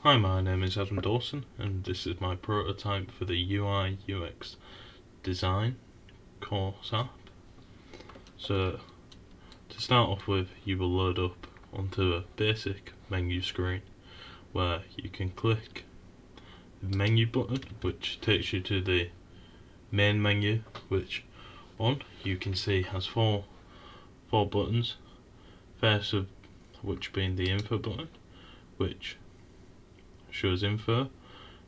Hi, my name is Adam Dawson, and this is my prototype for the UI UX design course app. So, to start off with, you will load up onto a basic menu screen where you can click the menu button, which takes you to the main menu, which you can see has four buttons. First of which being the info button, which shows info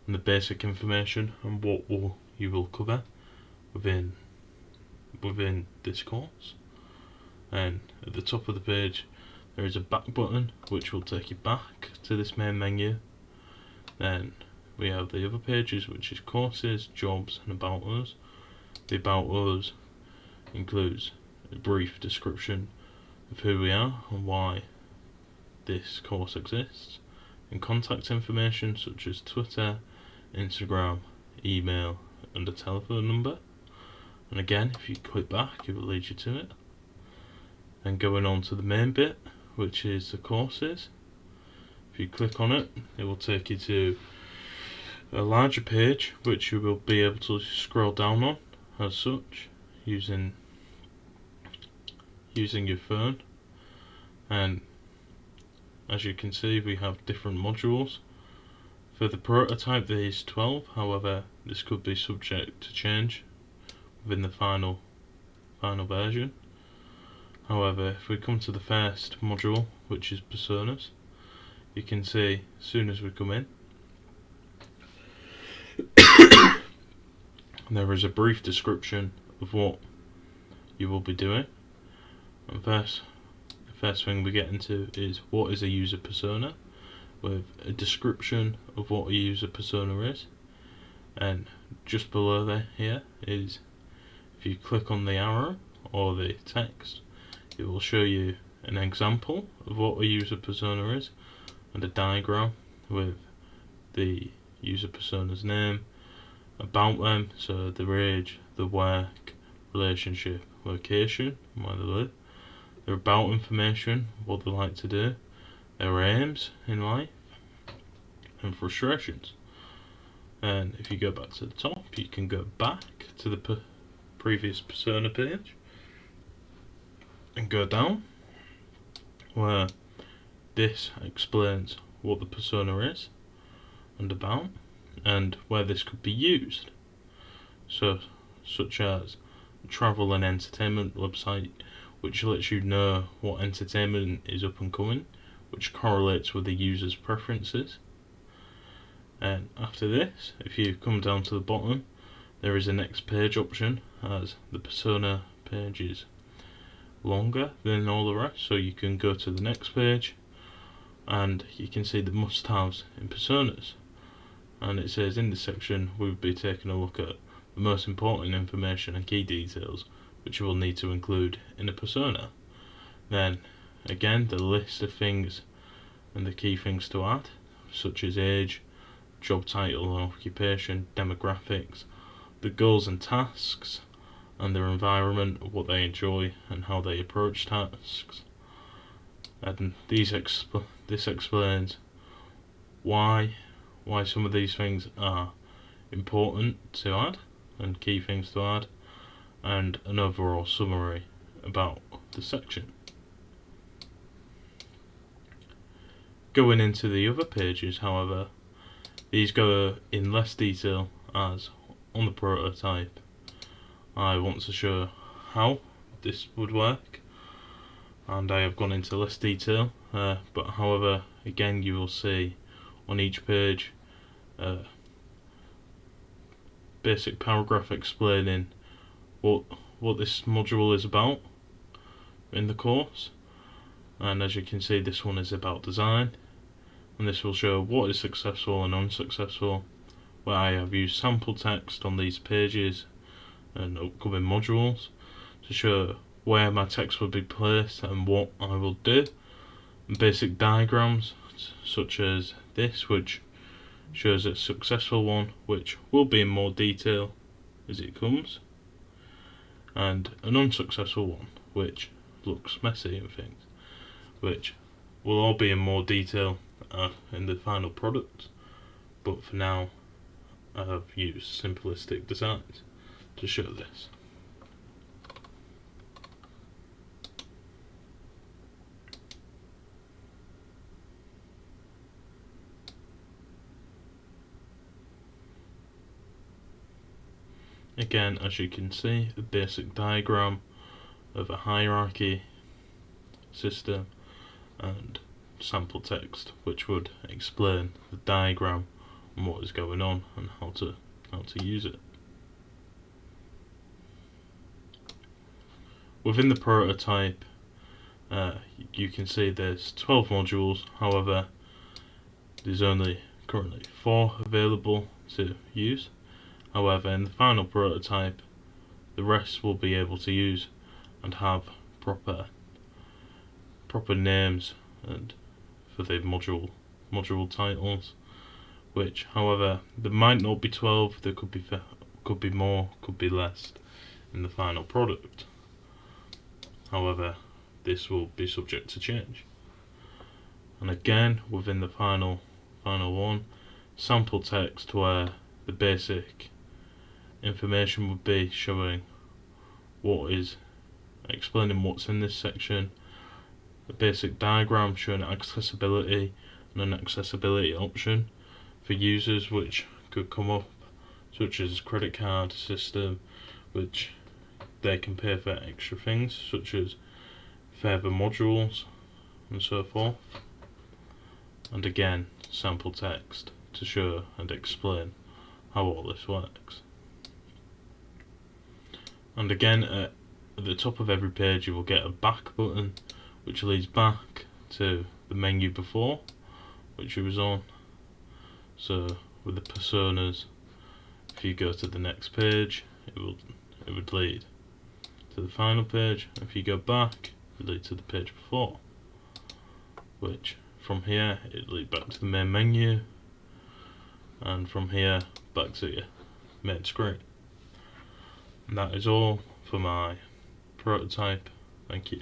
and the basic information and what you will cover within this course. And at the top of the page there is a back button which will take you back to this main menu. Then we have the other pages, which is courses, jobs and about us. The about us includes a brief description of who we are and why this course exists, and contact information such as Twitter, Instagram, email and a telephone number. And again, if you click back it will lead you to it. Then going on to the main bit, which is the courses. If you click on it, it will take you to a larger page which you will be able to scroll down on as such using your phone. And as you can see, we have different modules. For the prototype there is 12, however this could be subject to change within the final version. However, if we come to the first module, which is personas, you can see as soon as we come in there is a brief description of what you will be doing. And the first thing we get into is what is a user persona, with a description of what a user persona is. And just below there here is, if you click on the arrow or the text, it will show you an example of what a user persona is and a diagram with the user persona's name, about them, so their age, their work, relationship, location, where they live, their about information, what they like to do, their aims in life, and frustrations. And if you go back to the top, you can go back to the previous persona page and go down, where this explains what the persona is and about, and where this could be used. So, such as a travel and entertainment website, which lets you know what entertainment is up and coming, which correlates with the user's preferences. And after this, if you come down to the bottom, there is a next page option, as the persona page is longer than all the rest, so you can go to the next page and you can see the must-haves in personas. And it says in this section we will be taking a look at the most important information and key details which you will need to include in a persona. Then again, the list of things and the key things to add, such as age, job title and occupation, demographics, the goals and tasks, and their environment, what they enjoy and how they approach tasks. And this explains why some of these things are important to add and key things to add, and an overall summary about the section. Going into the other pages, however, these go in less detail, as on the prototype I want to show how this would work, and I have gone into less detail, but however again you will see on each page a basic paragraph explaining what this module is about in the course. And as you can see, this one is about design, and this will show what is successful and unsuccessful, where I have used sample text on these pages and upcoming modules to show where my text will be placed and what I will do, and basic diagrams such as this, which shows a successful one, which will be in more detail as it comes, and an unsuccessful one which looks messy and things, which will all be in more detail in the final product, but for now I have used simplistic designs to show this. Again, as you can see, a basic diagram of a hierarchy system and sample text which would explain the diagram and what is going on and how to use it. Within the prototype, you can see there's 12 modules, however there's only currently 4 available to use. However, in the final prototype, the rest will be able to use and have proper names and for the module titles, which, however, there might not be 12. There could be more, could be less in the final product. However, this will be subject to change. And again, within the final one, sample text where the basic information would be showing explaining what's in this section, a basic diagram showing accessibility and an accessibility option for users which could come up, such as credit card system, which they can pay for extra things such as further modules and so forth. And again, sample text to show and explain how all this works. And again, at the top of every page you will get a back button which leads back to the menu before which you was on. So with the personas, if you go to the next page, it would lead to the final page. If you go back, it would lead to the page before, which from here it leads back to the main menu, and from here back to your main screen. And that is all for my prototype. Thank you.